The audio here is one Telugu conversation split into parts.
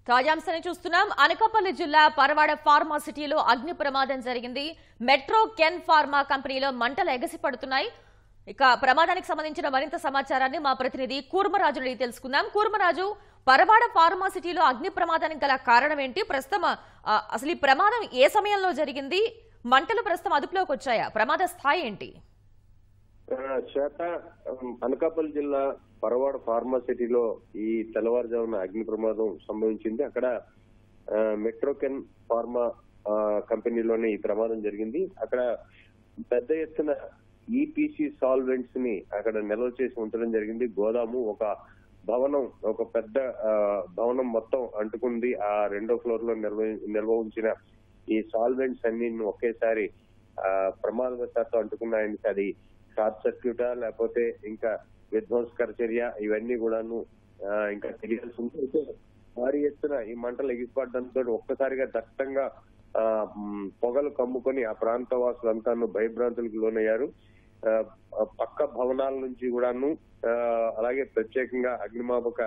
తాజాంశాన్ని చూస్తున్నాం. అనకాపల్లి జిల్లా పరవాడ ఫార్మా సిటీలో అగ్ని ప్రమాదం జరిగింది. మెట్రో కెన్ ఫార్మా కంపెనీలో మంటలు ఎగసిపడుతున్నాయి. ఇక ప్రమాదానికి సంబంధించిన మరింత సమాచారాన్ని మా ప్రతినిధి కూర్మరాజు అడిగి తెలుసుకుందాం. కూర్మరాజు, పరవాడ ఫార్మా సిటీలో అగ్ని ప్రమాదానికి గల కారణం ఏంటి? ప్రస్తుతం అసలు ఈ ప్రమాదం ఏ సమయంలో జరిగింది? మంటలు ప్రస్తుతం అదుపులోకి వచ్చాయా? ప్రమాద స్థాయి ఏంటి? శ్వేత, అనకాపల్లి జిల్లా పరవాడ ఫార్మా సిటీలో ఈ తెల్లవారుజామున అగ్ని ప్రమాదం సంభవించింది. అక్కడ మెట్రోకెన్ ఫార్మా కంపెనీలోనే ఈ ప్రమాదం జరిగింది. అక్కడ పెద్ద ఎత్తున ఈపీసీ సాల్వెంట్స్ ని అక్కడ నిల్వ చేసి ఉంచడం జరిగింది. గోదాము, ఒక భవనం, ఒక పెద్ద భవనం మొత్తం అంటుకుంది. ఆ రెండో ఫ్లోర్ లో నిల్వ ఉంచిన ఈ సాల్వెంట్స్ అన్ని ఒకేసారి ప్రమాదవశాత్తు అంటుకున్నాయని, అది షార్ట్ సర్క్యూటా లేకపోతే ఇంకా విధ్వంసకర చర్య, ఇవన్నీ కూడాను ఇంకా తెలియాల్సి ఉంది. అయితే భారీ ఎత్తున ఈ మంటలు ఎగిసిపడడంతో ఒక్కసారిగా దట్టంగా పొగలు కమ్ముకొని ఆ ప్రాంత వాసులంతా భయభ్రాంతులకు లోనయ్యారు. పక్క భవనాల నుంచి కూడాను అలాగే ప్రత్యేకంగా అగ్నిమాపక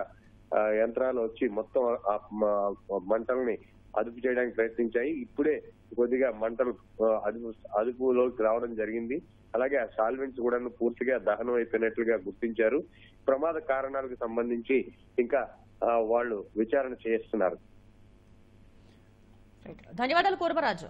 యంత్రాలు వచ్చి మొత్తం మంటల్ని అదుపు చేయడానికి ప్రయత్నించాయి. ఇప్పుడే కొద్దిగా మంటలు అదుపులోకి రావడం జరిగింది. అలాగే ఆ సాల్వెంట్స్ కూడా పూర్తిగా దహనం అయిపోయినట్లుగా గుర్తించారు. ప్రమాద కారణాలకు సంబంధించి ఇంకా వాళ్ళు విచారణ చేస్తున్నారు. ధన్యవాదాలు కూర్మరాజు.